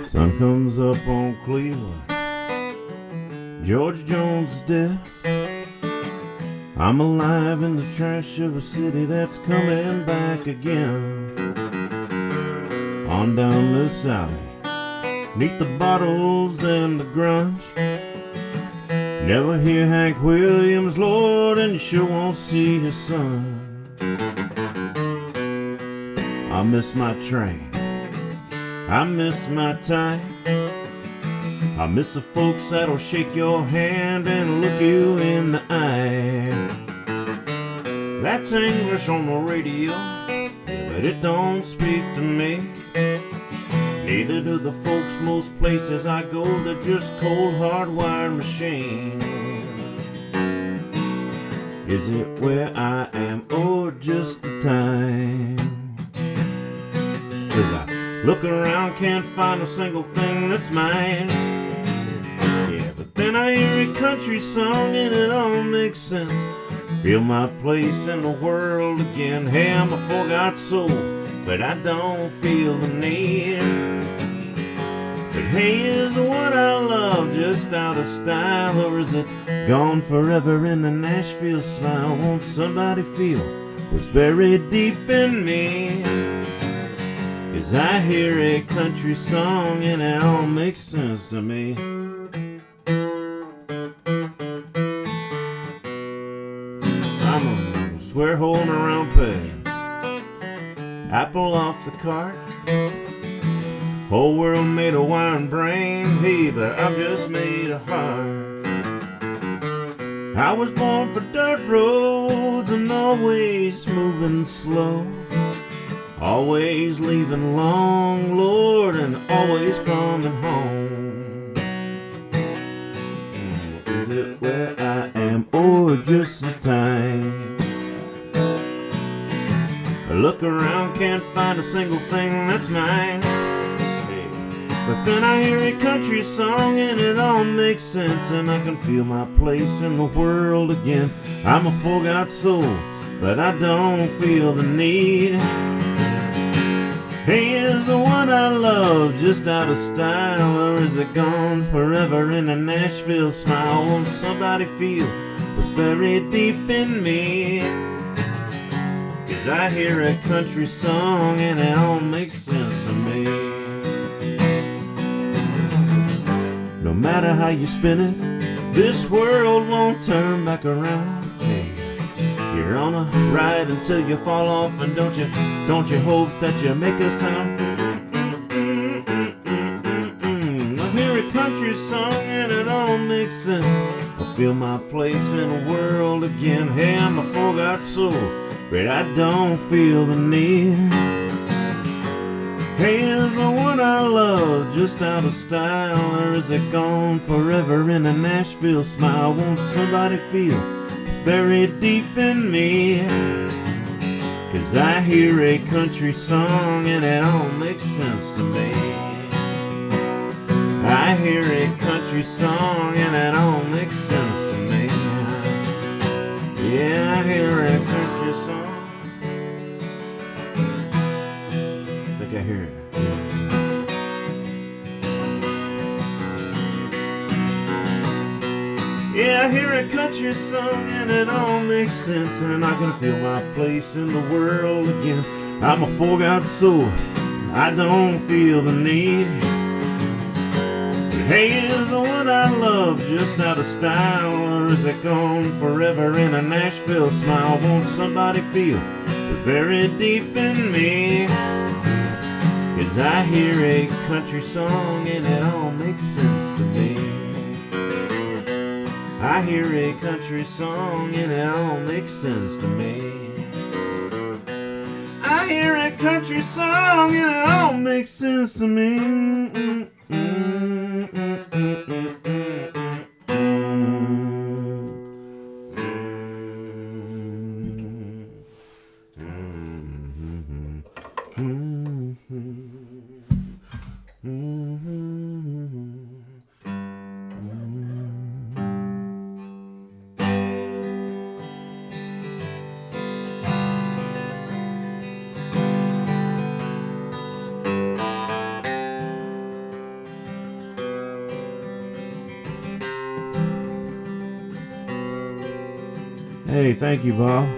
Sun comes up on Cleveland, George Jones is dead. I'm alive in the trash of a city that's coming back again. On down this alley, neath the bottles and the grunge. Never hear Hank Williams, Lord, and you sure won't see his son. I miss my train, I miss my time, I miss the folks that'll shake your hand and look you in the eye. That's English on the radio, but it don't speak to me. Neither do the folks most places I go, they're just cold hardwired machines. Is it where I am or just the time? 'Cause I look around, can't find a single thing that's mine. Yeah, but then I hear a country song and it all makes sense. Feel my place in the world again. Hey, I'm a forgot soul, but I don't feel the need. But hey, is what I love just out of style, or is it gone forever in the Nashville smile? Won't somebody feel what's buried deep in me? 'Cause I hear a country song and it all makes sense to me. I'm a square hole in a round peg, apple off the cart. Whole world made of wire and brain, hey, but I'm just made of heart. I was born for dirt roads and always moving slow, always leaving long, Lord, and always coming home. Is it where I am or just the time? I look around, can't find a single thing that's mine. But then I hear a country song and it all makes sense, and I can feel my place in the world again. I'm a forgot soul, but I don't feel the need. Hey, is the one I love just out of style, or is it gone forever in a Nashville smile? Won't somebody feel what's buried deep in me? 'Cause I hear a country song and it all makes sense to me. No matter how you spin it, this world won't turn back around. Hey, you're on a ride until you fall off, and don't you hope that you make a sound? I hear a country song and it all makes sense. I feel my place in the world again. Hey, I'm a forgot soul, but I don't feel the need. Hey, is the one I love just out of style, or is it gone forever in a Nashville smile? Won't somebody feel it's buried deep in me? 'Cause I hear a country song and it all makes sense to me. I hear a country song and it all makes sense to me. Yeah, I hear a country song. I think I hear it. Yeah, I hear a country song and it all makes sense, and I can feel my place in the world again. I'm a forgot soul, I don't feel the need. But hey, is the one I love just out of style, or is it gone forever in a Nashville smile? Won't somebody feel what's buried deep in me? 'Cause I hear a country song and it all makes sense to me. I hear a country song and it all makes sense to me. I hear a country song and it all makes sense to me. Mm-hmm. Mm-hmm. Hey, thank you, Bob.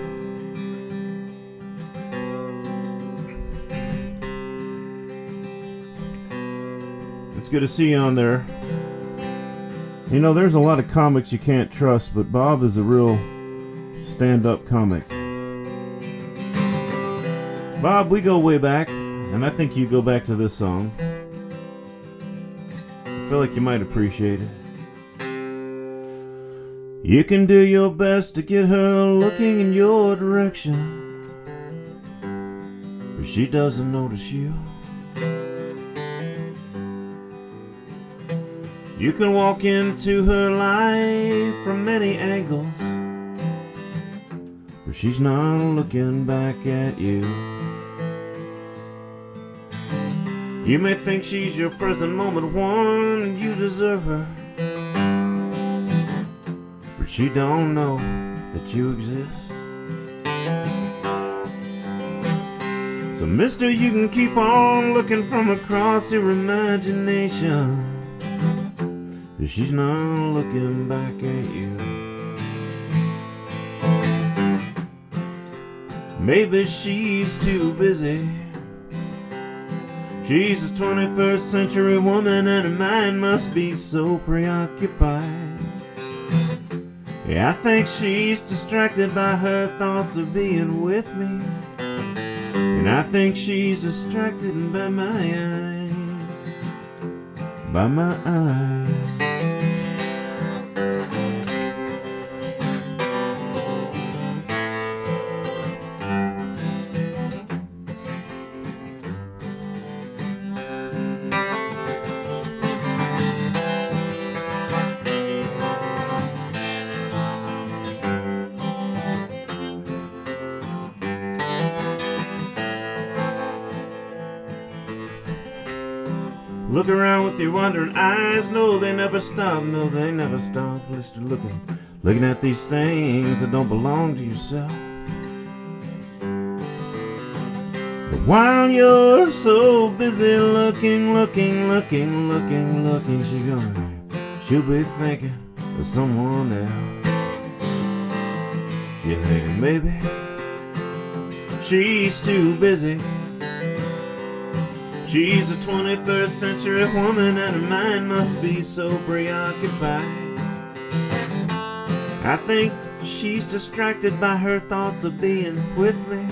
It's good to see you on there. You know, there's a lot of comics you can't trust, but Bob is a real stand-up comic. Bob, we go way back, and I think you go back to this song. I feel like you might appreciate it. You can do your best to get her looking in your direction, but she doesn't notice you. You can walk into her life from many angles, but she's not looking back at you. You may think she's your present moment one and you deserve her, but she don't know that you exist. So mister, you can keep on looking from across your imagination, but she's not looking back at you. Maybe she's too busy. She's a 21st century woman and her mind must be so preoccupied. Yeah, I think she's distracted by her thoughts of being with me. And I think she's distracted by my eyes. By my eyes. Look around with your wandering eyes. No, they never stop. No, they never stop. Listen, looking at these things that don't belong to yourself. But while you're so busy looking, she'll be thinking of someone else. You're thinking, maybe she's too busy. She's a 21st century woman and her mind must be so preoccupied. I think she's distracted by her thoughts of being with me.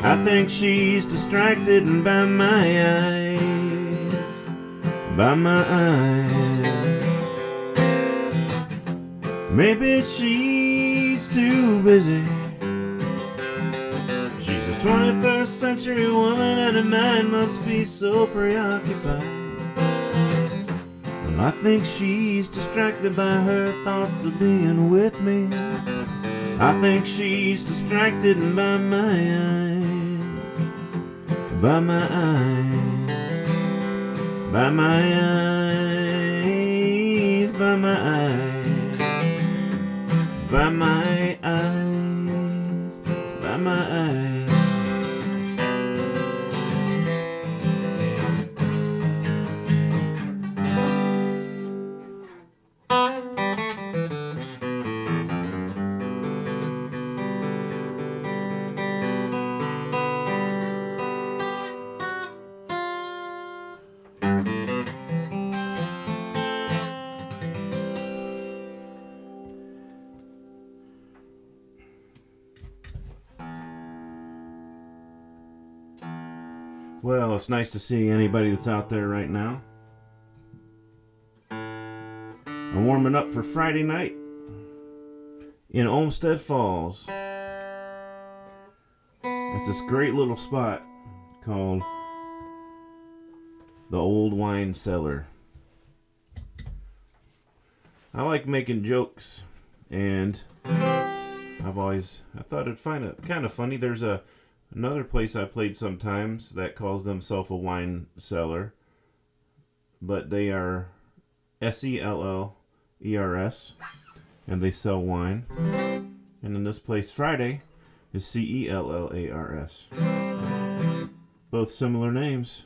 I think she's distracted by my eyes. By my eyes. Maybe she's too busy. 21st century woman and her mind must be so preoccupied. And I think she's distracted by her thoughts of being with me. I think she's distracted by my eyes. By my eyes. By my eyes. By my eyes. By my eyes. By my eyes. Well, it's nice to see anybody that's out there right now. I'm warming up for Friday night in Olmsted Falls at this great little spot called the Old Wine Cellar. I like making jokes, and I thought I'd find it kind of funny. There's a Another place I played sometimes that calls themselves a wine cellar, but they are Cellers, and they sell wine. And in this place, Friday is Cellars. Both similar names.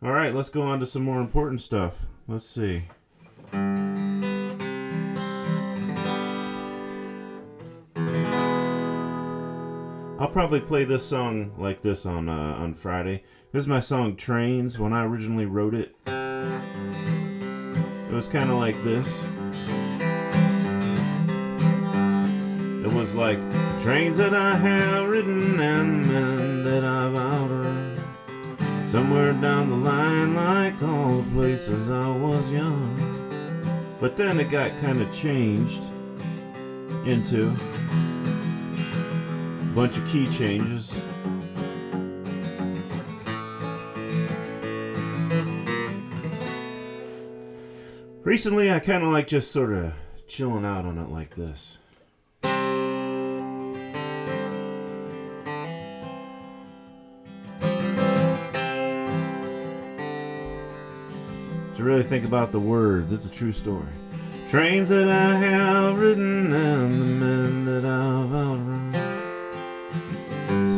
All right, let's go on to some more important stuff. Let's see. I'll probably play this song like this on Friday. This is my song Trains. When I originally wrote it, it was kind of like this. It was like trains that I have ridden and men that I've outrun. Somewhere down the line, like all the places I was young. But then it got kind of changed into a bunch of key changes. Recently, I kind of like just sort of chilling out on it like this. To really think about the words, it's a true story. Trains that I have ridden and the men that I've outrun.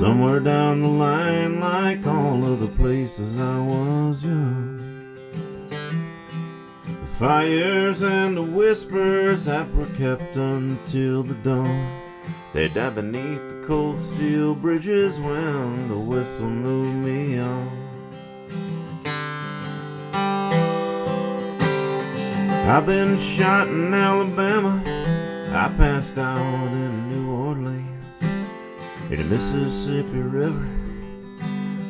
Somewhere down the line, like all of the places I was young. The fires and the whispers that were kept until the dawn. They died beneath the cold steel bridges when the whistle moved me on. I've been shot in Alabama, I passed out in New Orleans. In the Mississippi River,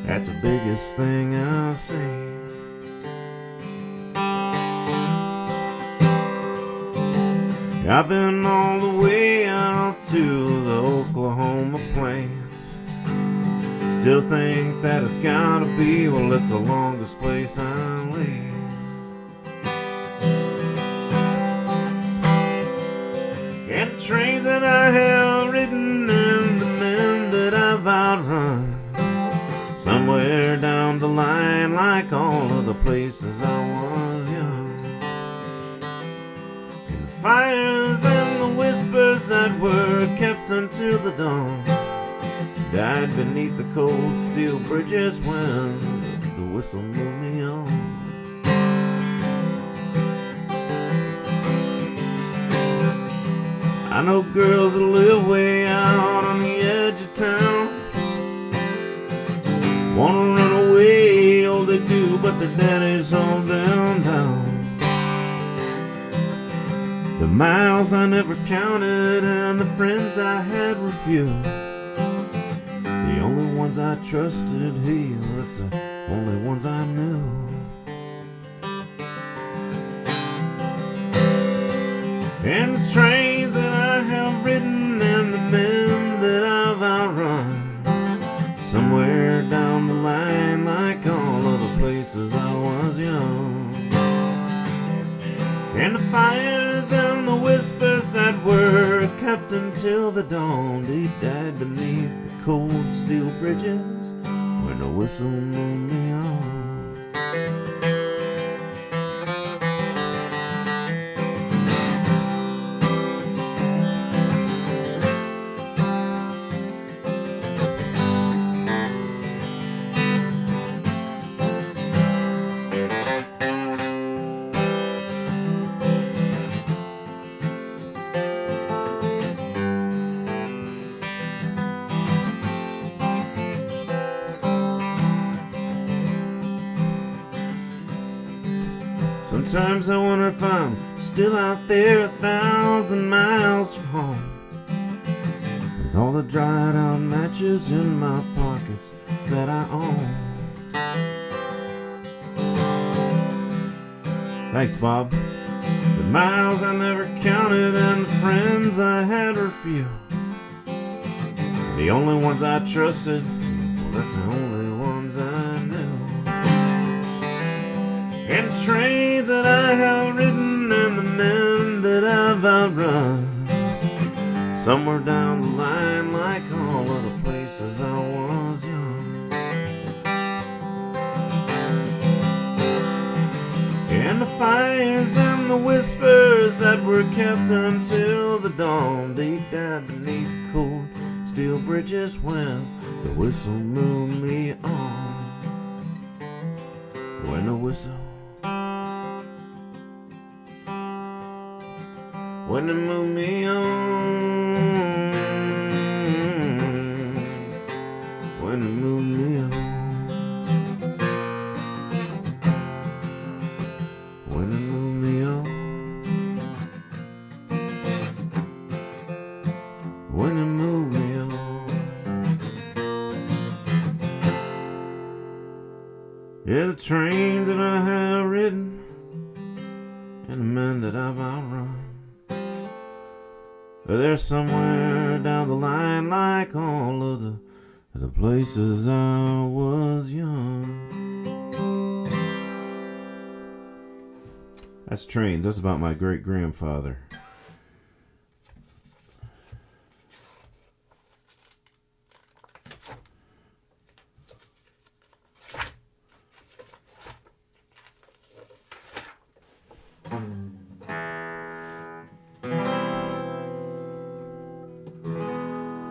that's the biggest thing I've seen. I've been all the way out to the Oklahoma plains. Still think that it's gotta be, well, it's the longest place I live. And the trains that I have ridden and the men that I've outrun. Somewhere down the line, like all of the places I was young. And the fires and the whispers that were kept until the dawn. Died beneath the cold steel bridges when the whistle moved me on. I know girls that live way out on the edge of town. Wanna run away, all they do, but their daddies hold them down. The miles I never counted and the friends I had were few. The only ones I trusted, he was the only ones I knew. And the trains that I have ridden and the men that I've outrun. Somewhere down the line, like all of the places I was young. And the fires and the whispers that were kept until the dawn. They died beneath the cold steel bridges when the whistle moved me on. Sometimes I wonder if I'm still out there 1,000 miles from home, with all the dried out matches in my pockets that I own. Thanks, Bob. The miles I never counted and the friends I had were few. The only ones I trusted, well, that's the only ones I knew. And the trains that I have ridden and the men that I've outrun. somewhere down the line, like all other places I was young. And the fires and the whispers that were kept until the dawn, they died beneath cold steel bridges when the whistle moved me on. When the whistle, when it moved me on, when it moved me on, when it moved me on, when it moved me on. Yeah, the trains that I have ridden and the men that I've outrun, but they're somewhere down the line, like all of the places I was young. That's Trains. That's about my great-grandfather.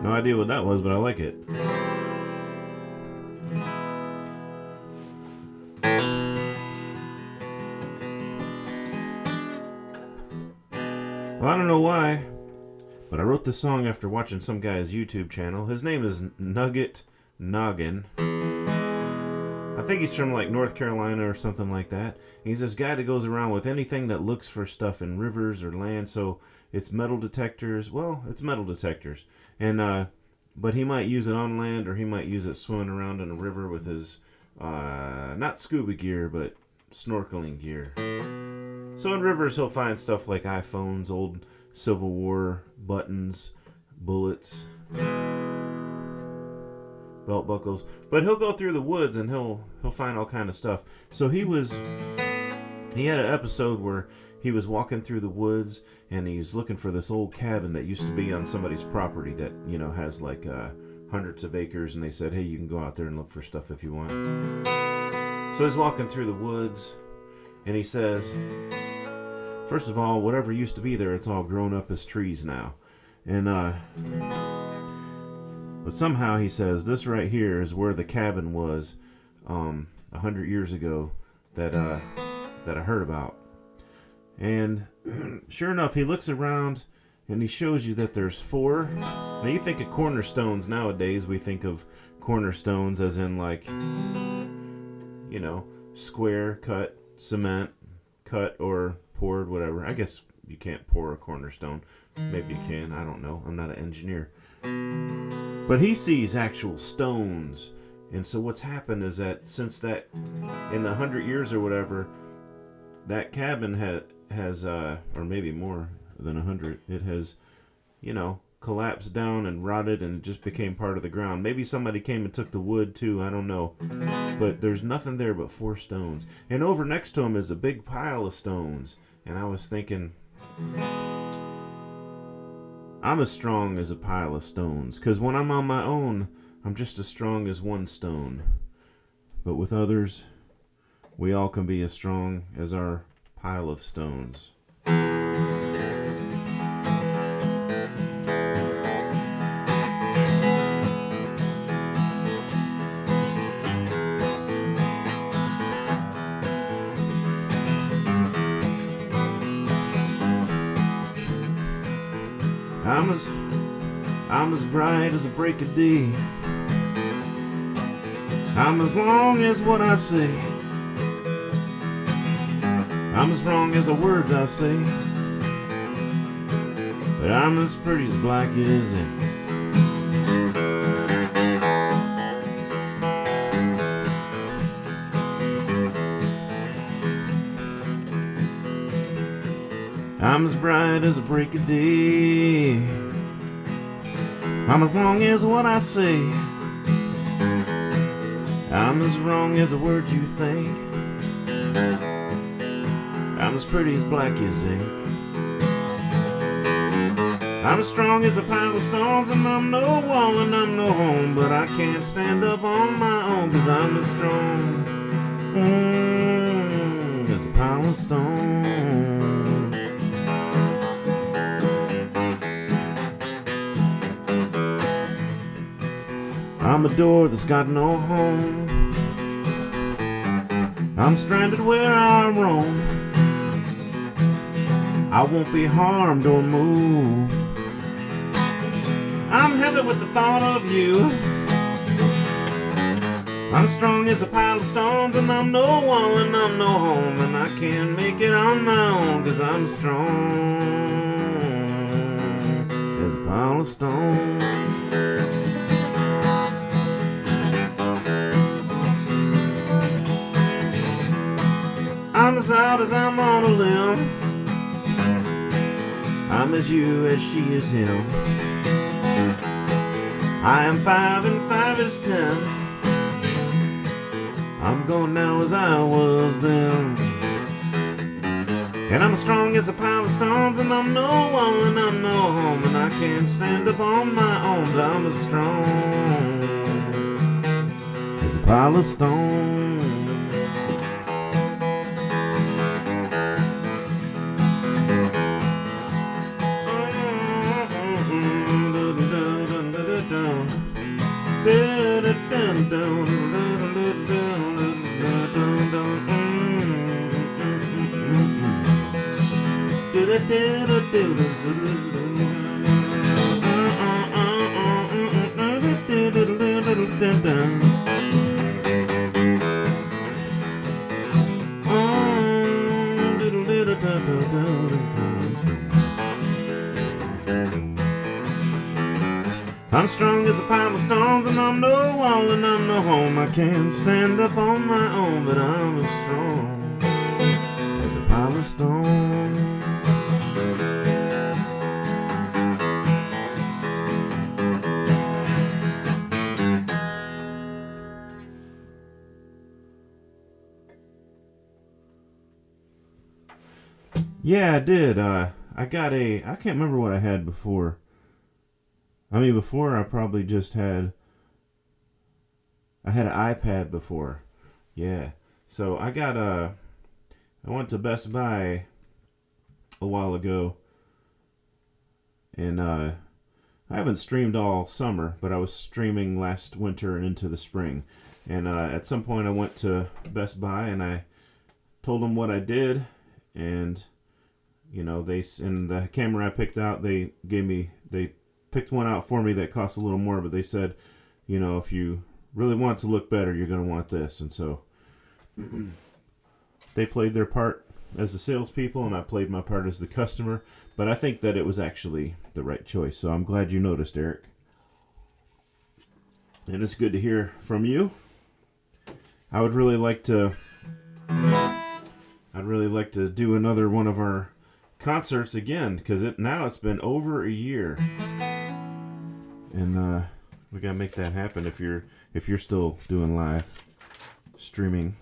No idea what that was, but I like it. Well, I don't know why, but I wrote this song after watching some guy's YouTube channel. His name is Nugget Noggin. I think he's from like North Carolina or something like that. He's this guy that goes around with anything that looks for stuff in rivers or land. So it's metal detectors. Well, it's metal detectors. And but he might use it on land, or he might use it swimming around in a river with his not scuba gear, but snorkeling gear. So in rivers he'll find stuff like iPhones, old Civil War buttons, bullets, belt buckles. But he'll go through the woods and he'll find all kind of stuff. So he had an episode where he was walking through the woods and he's looking for this old cabin that used to be on somebody's property that, you know, has like hundreds of acres, and they said, hey, you can go out there and look for stuff if you want. So he's walking through the woods and he says, first of all, whatever used to be there, it's all grown up as trees now. And but somehow he says this right here is where the cabin was 100 years ago that I heard about. And sure enough, he looks around and he shows you that there's 4. Now you think of cornerstones nowadays, we think of cornerstones as in like, you know, square, cut, cement, cut or poured, whatever. I guess you can't pour a cornerstone. Maybe you can, I don't know. I'm not an engineer. But he sees actual stones. And so what's happened is that since that, in the 100 years or whatever, that cabin has or maybe more than 100, it has, you know, collapsed down and rotted and just became part of the ground. Maybe somebody came and took the wood too, I don't know. But there's nothing there but 4 stones. And over next to him is a big pile of stones. And I was thinking, I'm as strong as a pile of stones, because when I'm on my own, I'm just as strong as 1 stone. But with others, we all can be as strong as our pile of stones. I'm as bright as a break of day. I'm as long as what I say. I'm as wrong as the words I say. But I'm as pretty as black as ink. I'm as bright as a break of day. I'm as long as what I say. I'm as wrong as the words you think. I'm as pretty as black as ink. I'm strong as a pile of stones, and I'm no wall and I'm no home, but I can't stand up on my own, 'cause I'm as strong as a pile of stones. I'm a door that's got no home. I'm stranded where I roam. I won't be harmed or moved. I'm heavy with the thought of you. I'm strong as a pile of stones, and I'm no wall and I'm no home, and I can't make it on my own, 'cause I'm strong as a pile of stones. I'm as out as I'm on a limb. I'm as you as she is him. I am 5 and 5 is 10. I'm going now as I was then. And I'm as strong as a pile of stones, and I'm no wall and I'm no home, and I can't stand up on my own, but I'm as strong as a pile of stones. I'm strong as a pile of stones, and I'm no wall and I'm no home. I can't stand up on my own, but I'm as strong as a pile of stones. Yeah, I did. I can't remember what I had before. I mean, before I probably just had an iPad before. Yeah. So I went to Best Buy a while ago, and I haven't streamed all summer, but I was streaming last winter and into the spring. And at some point I went to Best Buy and I told them what I did, and you know, the camera I picked out, they picked one out for me that cost a little more, but they said, you know, if you really want to look better, you're going to want this. And so they played their part as the salespeople, and I played my part as the customer. But I think that it was actually the right choice. So I'm glad you noticed, Eric. And it's good to hear from you. I'd really like to do another one of our concerts again, because now it's been over a year. And we gotta make that happen if you're still doing live streaming.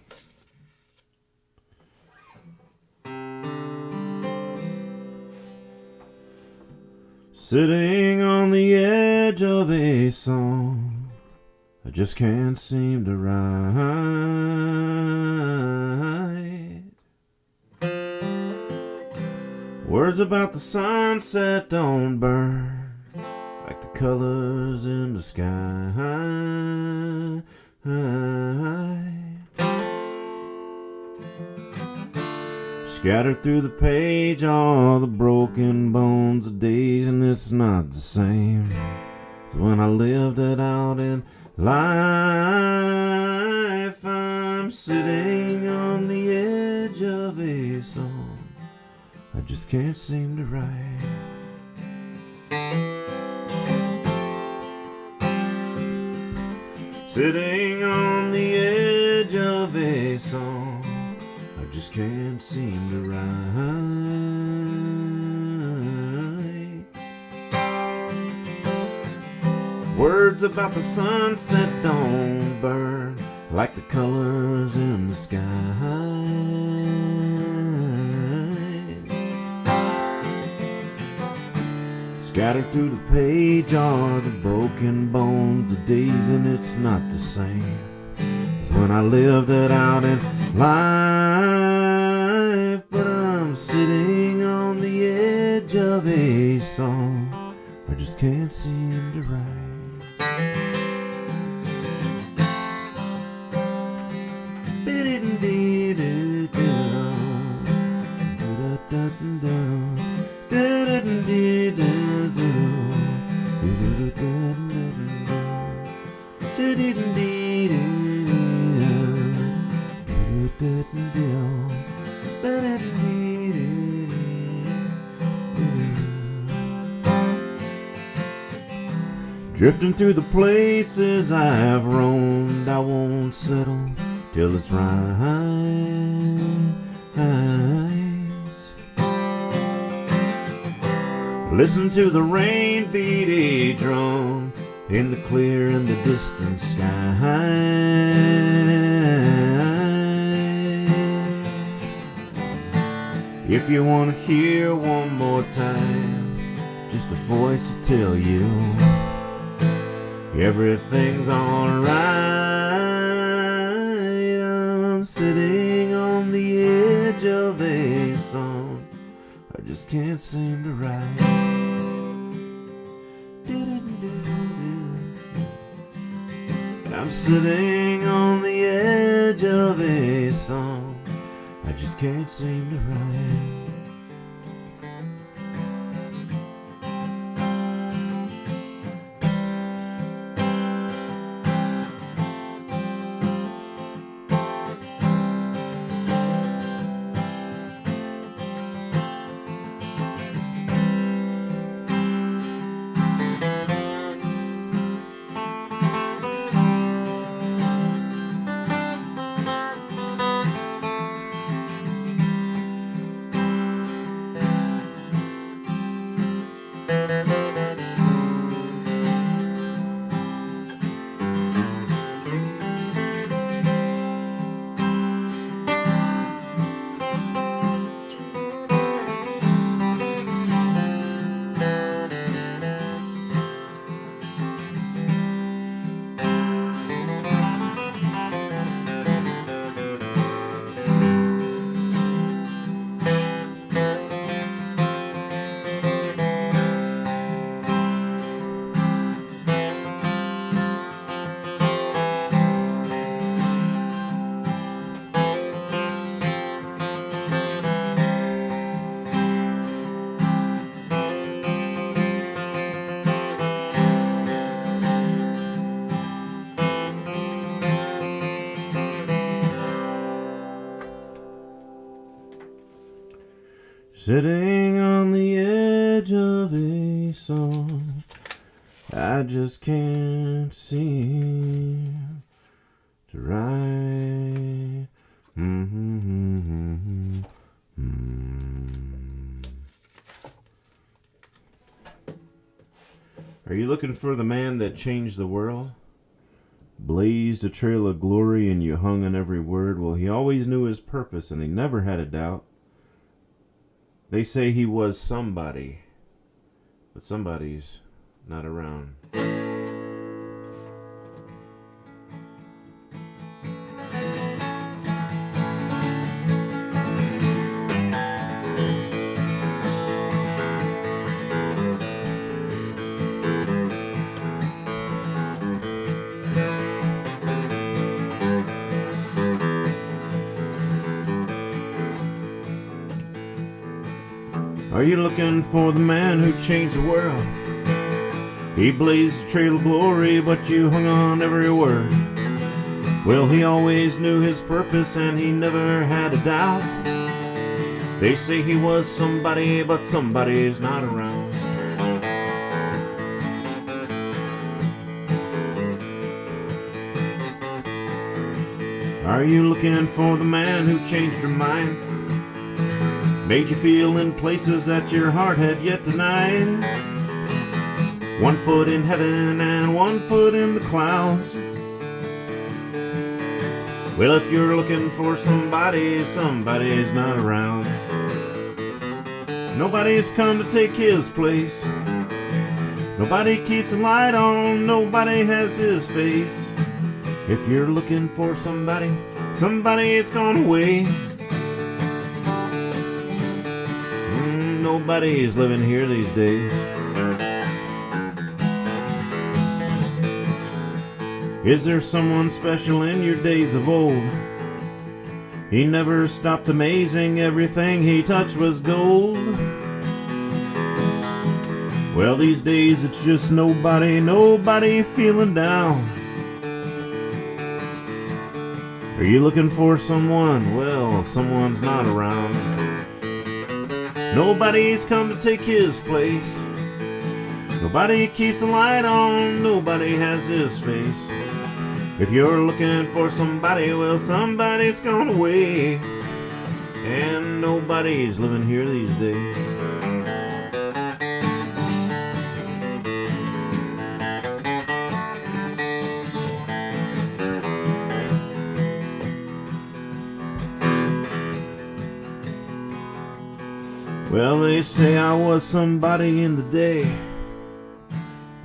Sitting on the edge of a song, I just can't seem to write words about the sunset don't burn like the colors in the sky. Scattered through the page, all the broken bones of days, and it's not the same as when I lived it out in life. I'm sitting on the edge of a song I just can't seem to write. Sitting on the edge of a song I just can't seem to write. Words about the sunset don't burn like the colors in the sky. Scattered through the page are the broken bones of days, and it's not the same as when I lived it out in life. But I'm sitting on the edge of a song I just can't seem to write. Drifting through the places I have roamed, I won't settle till it's right. Listen to the rain beat a drum in the clear and the distant sky. If you want to hear one more time, just a voice to tell you everything's alright. I'm sitting on the edge of a song I just can't seem to write. I'm sitting on the edge of a song I just can't seem to write. Sitting on the edge of a song I just can't seem to write. Are you looking for the man that changed the world? Blazed a trail of glory and you hung on every word. Well, he always knew his purpose and he never had a doubt. They say he was somebody, but somebody's not around. Are you looking for the man who changed the world? He blazed a trail of glory, but you hung on every word. Well, he always knew his purpose and he never had a doubt. They say he was somebody, but somebody's not around. Are you looking for the man who changed your mind? Made you feel in places that your heart had yet denied. 1 foot in heaven and 1 foot in the clouds. Well, if you're looking for somebody, somebody's not around. Nobody's come to take his place. Nobody keeps a light on, nobody has his face. If you're looking for somebody, somebody has gone away. Nobody's living here these days. Is there someone special in your days of old? He never stopped amazing, everything he touched was gold. Well, these days it's just nobody feeling down. Are you looking for someone? Well, someone's not around. Nobody's come to take his place. Nobody keeps the light on, nobody has his face. If you're looking for somebody, well, somebody's gone away. And nobody's living here these days. Well, they say I was somebody in the day,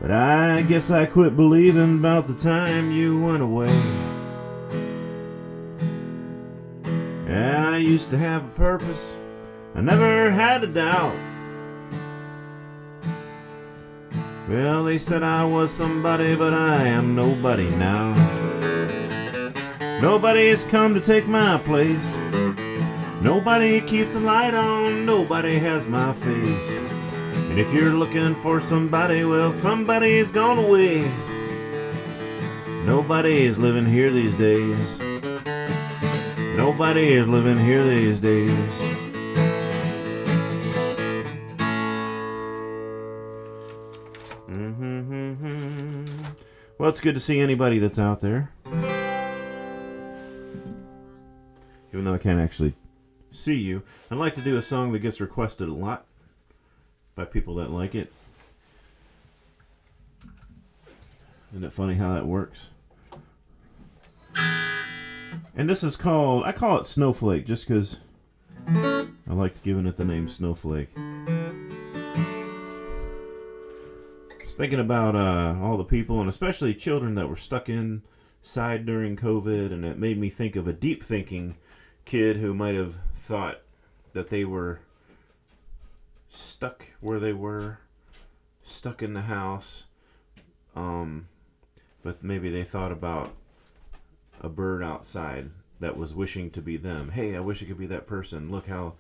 but I guess I quit believing about the time you went away. Yeah, I used to have a purpose, I never had a doubt. Well, they said I was somebody, but I am nobody now. Nobody has come to take my place. Nobody keeps the light on, nobody has my face. And if you're looking for somebody, well, somebody's gone away. Nobody is living here these days. Nobody is living here these days. Well, it's good to see anybody that's out there. Even though I can't actually see you. I'd like to do a song that gets requested a lot by people that like it. Isn't it funny how that works? And this is called, I call it Snowflake just because I liked giving it the name Snowflake. Just thinking about all the people, and especially children that were stuck inside during COVID, and it made me think of a deep thinking kid who might have thought that they were stuck where they were, stuck in the house, but maybe they thought about a bird outside that was wishing to be them. Hey, I wish I could be that person. Look how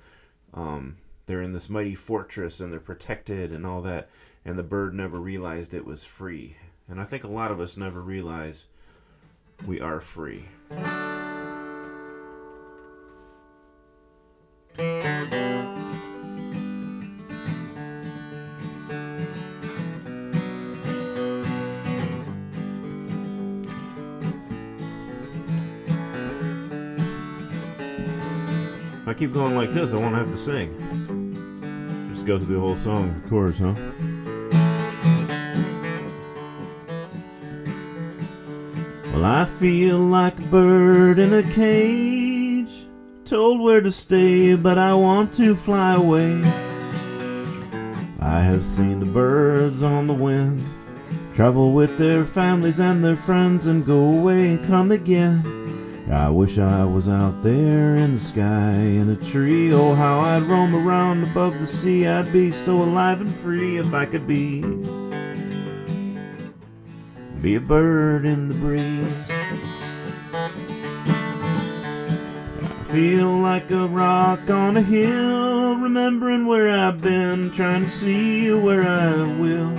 they're in this mighty fortress and they're protected and all that, and the bird never realized it was free. And I think a lot of us never realize we are free. If I keep going like this, I won't have to sing. Just go through the whole song, chorus, huh? Well, I feel like a bird in a cage, told where to stay, but I want to fly away. I have seen the birds on the wind travel with their families and their friends and go away and come again. I wish I was out there in the sky in a tree. Oh, how I'd roam around above the sea. I'd be so alive and free if I could be a bird in the breeze. I feel like a rock on a hill, remembering where I've been, trying to see where I will.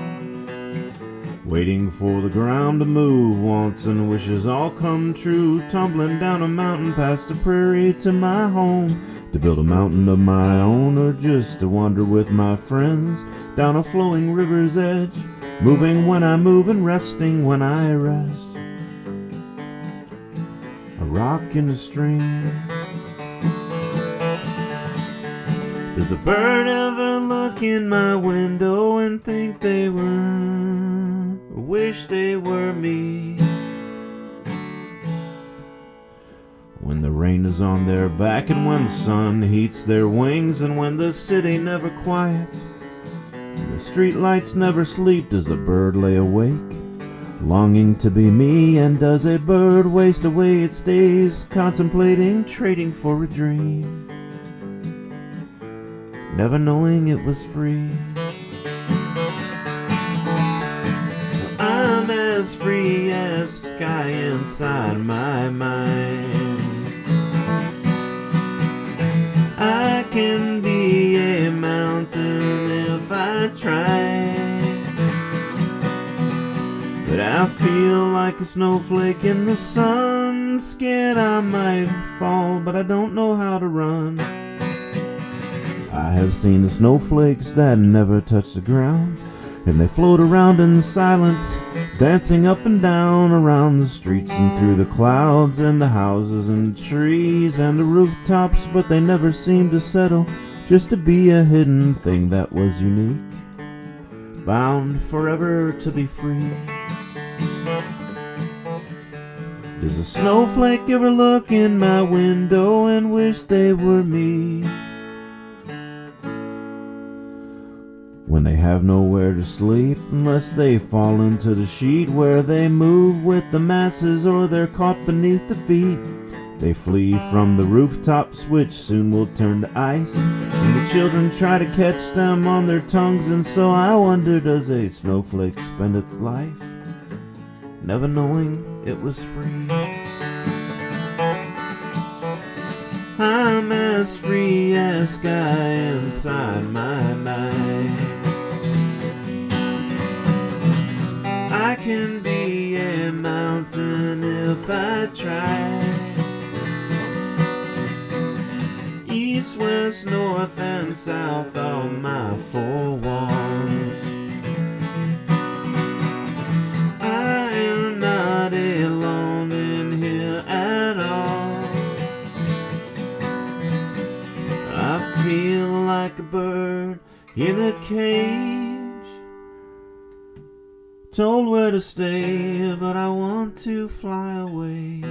Waiting for the ground to move once and wishes all come true. Tumbling down a mountain past a prairie to my home, to build a mountain of my own, or just to wander with my friends down a flowing river's edge. Moving when I move and resting when I rest. A rock in a stream. Does a bird ever look in my window and think they were, or wish they were me? When the rain is on their back and when the sun heats their wings, and when the city never quiets, The street lights never sleep. Does a bird lay awake, longing to be me? And does a bird waste away its days, contemplating, trading for a dream, never knowing it was free? I'm as free as sky inside my mind. I can be a mountain if I try, but I feel like a snowflake in the sun, scared I might fall, but I don't know how to run. I have seen the snowflakes that never touch the ground, and they float around in silence, dancing up and down around the streets and through the clouds and the houses and the trees and the rooftops, but they never seem to settle, just to be a hidden thing that was unique, bound forever to be free. Does a snowflake ever look in my window and wish they were me, when they have nowhere to sleep unless they fall into the sheet where they move with the masses or they're caught beneath the feet? They flee from the rooftops, which soon will turn to ice, and the children try to catch them on their tongues. And so I wonder, does a snowflake spend its life never knowing it was free? I'm as free as sky inside my mind. I can be a mountain if I try. East, west, north, and south are my four walls. I am not alone in here at all. I feel like a bird in a cage, told where to stay, but I want to fly away.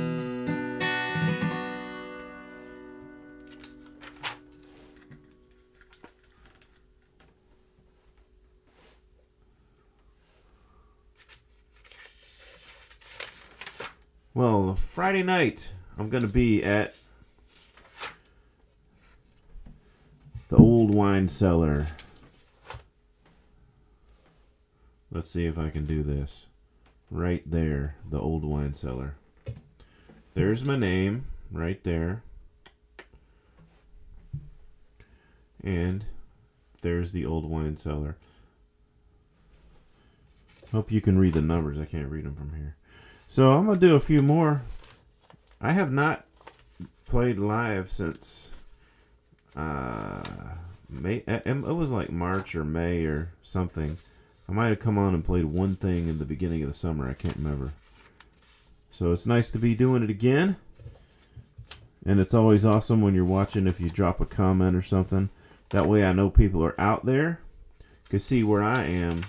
Well, Friday night, I'm going to be at the Old Wine Cellar. Let's see if I can do this. Right there, the Old Wine Cellar. There's my name, right there. And there's the Old Wine Cellar. Hope you can read the numbers. I can't read them from here. So I'm going to do a few more. I have not played live since May. It was like March or May or something. I might have come on and played one thing in the beginning of the summer. I can't remember. So it's nice to be doing it again. And it's always awesome when you're watching if you drop a comment or something. That way I know people are out there. Because see where I am,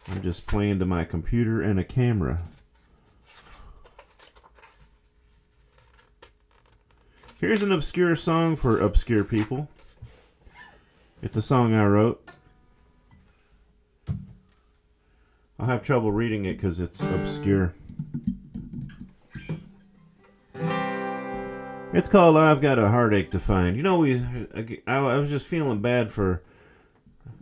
I'm just playing to my computer and a camera. Here's an obscure song for obscure people. It's a song I wrote. I'll have trouble reading it because it's obscure. It's called I've Got a Heartache to Find. You know, I was just feeling bad for...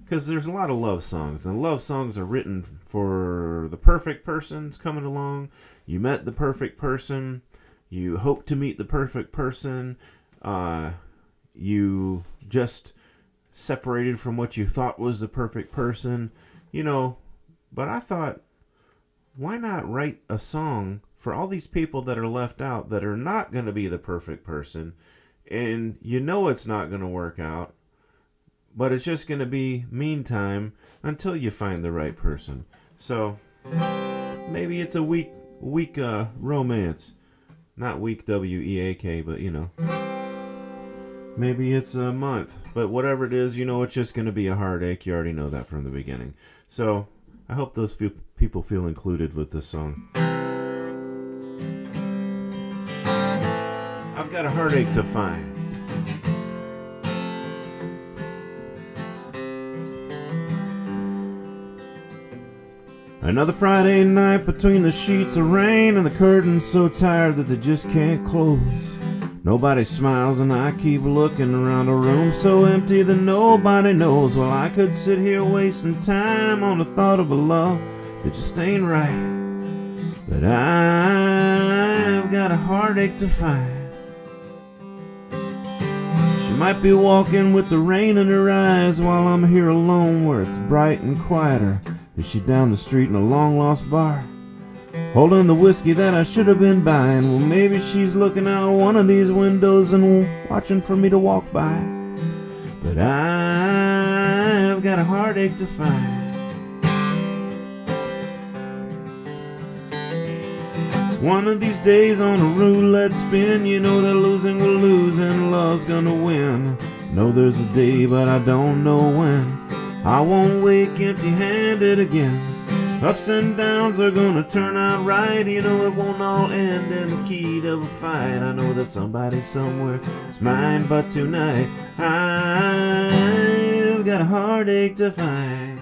Because there's a lot of love songs. And love songs are written for the perfect person's coming along. You met the perfect person. You hope to meet the perfect person. You just separated from what you thought was the perfect person. You know, but I thought, why not write a song for all these people that are left out that are not going to be the perfect person? And you know it's not going to work out. But it's just going to be meantime until you find the right person. So maybe it's a weak romance. Not weak W-E-A-K, but you know. Maybe it's a month. But whatever it is, you know it's just going to be a heartache. You already know that from the beginning. So I hope those few people feel included with this song. I've got a heartache to find. Another Friday night between the sheets of rain and the curtains so tired that they just can't close. Nobody smiles and I keep looking around a room so empty that nobody knows. Well, I could sit here wasting time on the thought of a love that just ain't right. But I've got a heartache to find. She might be walking with the rain in her eyes while I'm here alone where it's bright and quieter. Is she down the street in a long-lost bar, holding the whiskey that I should have been buying? Well, maybe she's looking out one of these windows and watching for me to walk by. But I've got a heartache to find. One of these days on a roulette spin, you know that losing will lose and love's gonna win. Know there's a day, but I don't know when. I won't wake empty-handed again. Ups and downs are gonna turn out right. You know it won't all end in the heat of a fight. I know that somebody somewhere is mine, but tonight I've got a heartache to find.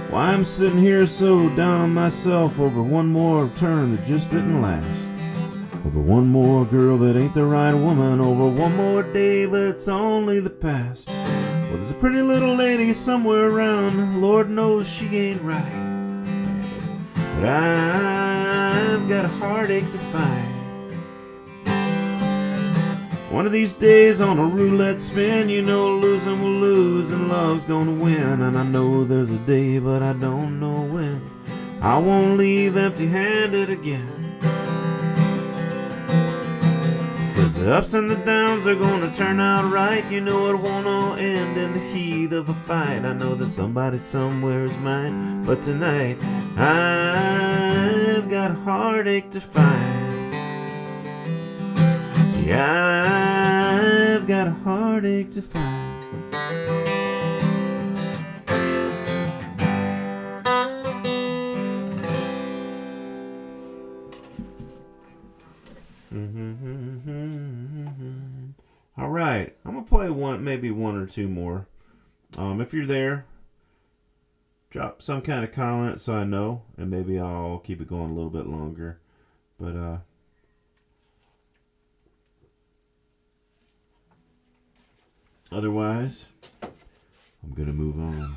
Why I'm sitting here so down on myself over one more turn that just didn't last. Over one more girl that ain't the right woman. Over one more day, but it's only the past. Well, there's a pretty little lady somewhere around. Lord knows she ain't right. But I've got a heartache to find. One of these days on a roulette spin, you know losing will lose and love's gonna win. And I know there's a day, but I don't know when. I won't leave empty-handed again. The ups and the downs are gonna turn out right. You know it won't all end in the heat of a fight. I know that somebody somewhere is mine, but tonight I've got a heartache to find. Yeah, I've got a heartache to find. All right, I'm gonna play maybe one or two more. If you're there, drop some kind of comment so I know, and maybe I'll keep it going a little bit longer. But otherwise, I'm gonna move on.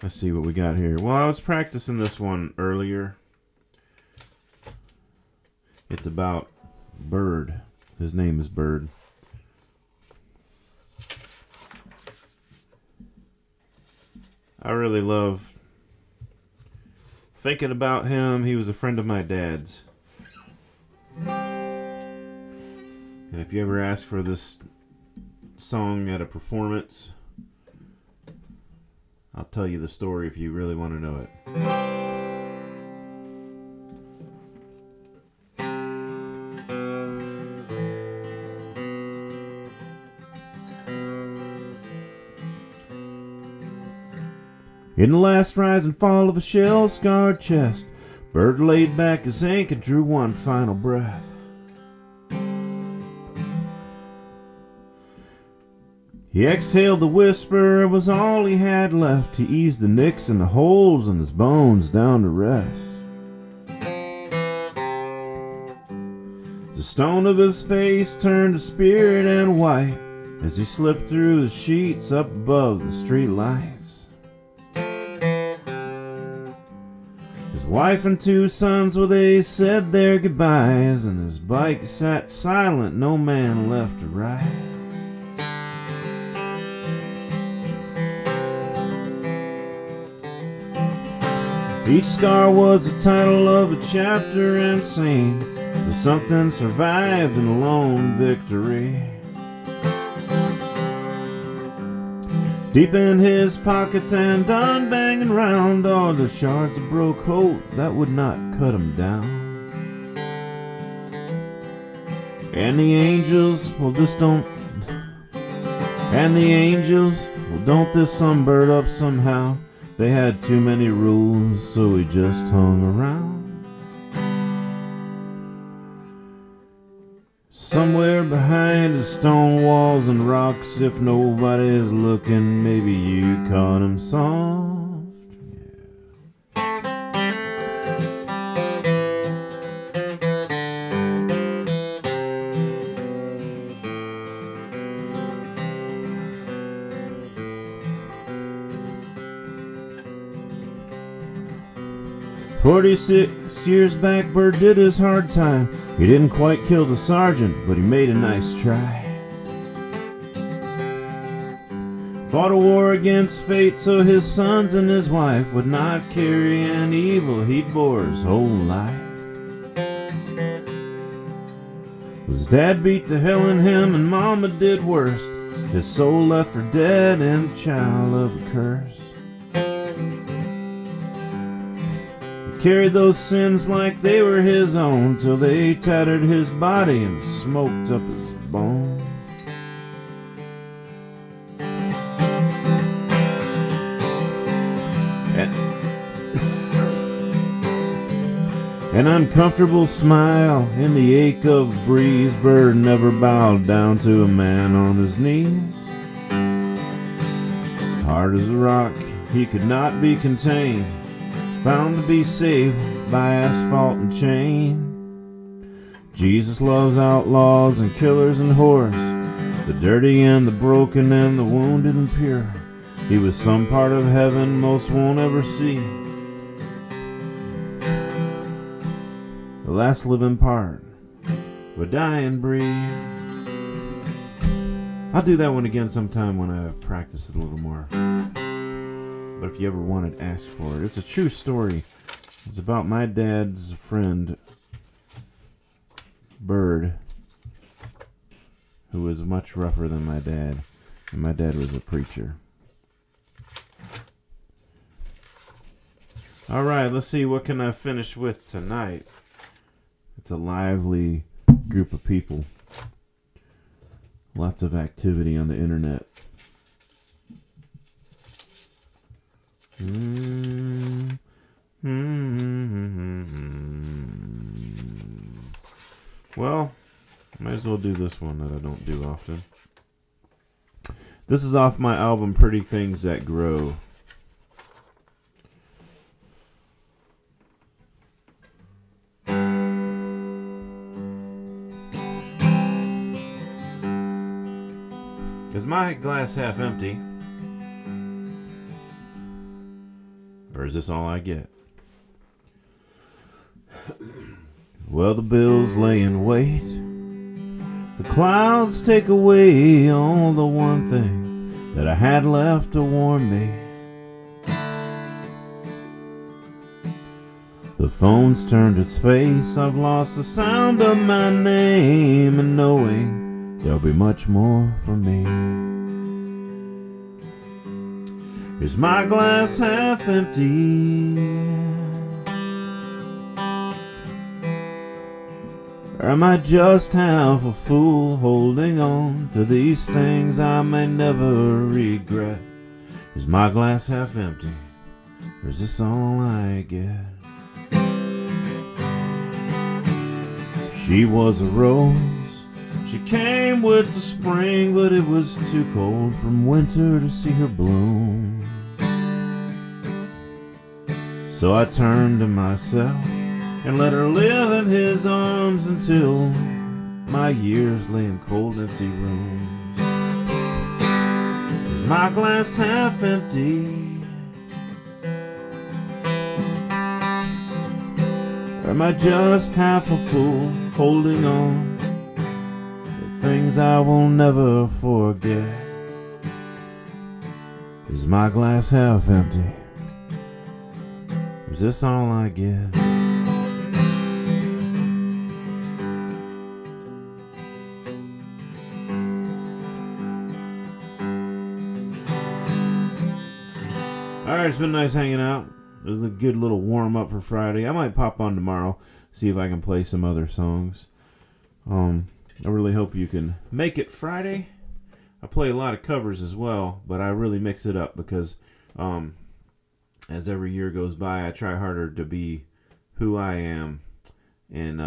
Let's see what we got here. Well, I was practicing this one earlier. It's about Bird. His name is Bird. I really love thinking about him. He was a friend of my dad's. And if you ever ask for this song at a performance, I'll tell you the story if you really want to know it. In the last rise and fall of a shell-scarred chest, Bird laid back his ink and drew one final breath. He exhaled the whisper, it was all he had left. He eased the nicks and the holes in his bones down to rest. The stone of his face turned to spirit and white as he slipped through the sheets up above the street lights. His wife and two sons, well, they said their goodbyes, and his bike sat silent, no man left to ride. Each scar was the title of a chapter and scene, but something survived in a lone victory. Deep in his pockets and done banging round all the shards of broke coat that would not cut him down. And the angels, well, don't this some bird up somehow? They had too many rules, so he just hung around. Somewhere behind the stone walls and rocks, if nobody's looking, maybe you caught him soft. 46 years back, Bird did his hard time. He didn't quite kill the sergeant, but he made a nice try. Fought a war against fate so his sons and his wife would not carry an evil he'd bore his whole life. His dad beat the hell in him and mama did worse. His soul left for dead and child of a curse. He carried those sins like they were his own till they tattered his body and smoked up his bones. An uncomfortable smile in the ache of a breeze. Bird never bowed down to a man on his knees. Hard as a rock, he could not be contained, bound to be saved by asphalt and chain. Jesus loves outlaws and killers and whores, the dirty and the broken and the wounded and pure. He was some part of heaven most won't ever see, the last living part of a dying breed. I'll do that one again sometime when I've practiced it a little more. But if you ever wanted to ask for it, it's a true story. It's about my dad's friend, Bird, who was much rougher than my dad. And my dad was a preacher. All right, let's see, what can I finish with tonight? It's a lively group of people. Lots of activity on the internet. Well, might as well do this one that I don't do often. This is off my album Pretty Things That Grow. Is my glass half empty? Or is this all I get? Well, the bills lay in wait. The clouds take away all the one thing that I had left to warm me. The phone's turned its face. I've lost the sound of my name, and knowing there'll be much more for me. Is my glass half empty? Or am I just half a fool holding on to these things I may never regret? Is my glass half empty? Or is this all I get? She was a rose. She came with the spring, but it was too cold from winter to see her bloom. So I turned to myself and let her live in his arms until my years lay in cold, empty rooms. Is my glass half empty? Or am I just half a fool holding on to things I will never forget? Is my glass half empty? Is this all I get? Alright, it's been nice hanging out. It was a good little warm up for Friday. I might pop on tomorrow, see if I can play some other songs. I really hope you can make it Friday. I play a lot of covers as well, but I really mix it up because as every year goes by, I try harder to be who I am and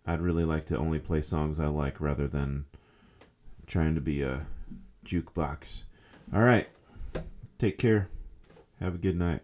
I'd really like to only play songs I like rather than trying to be a jukebox. All right. Take care. Have a good night.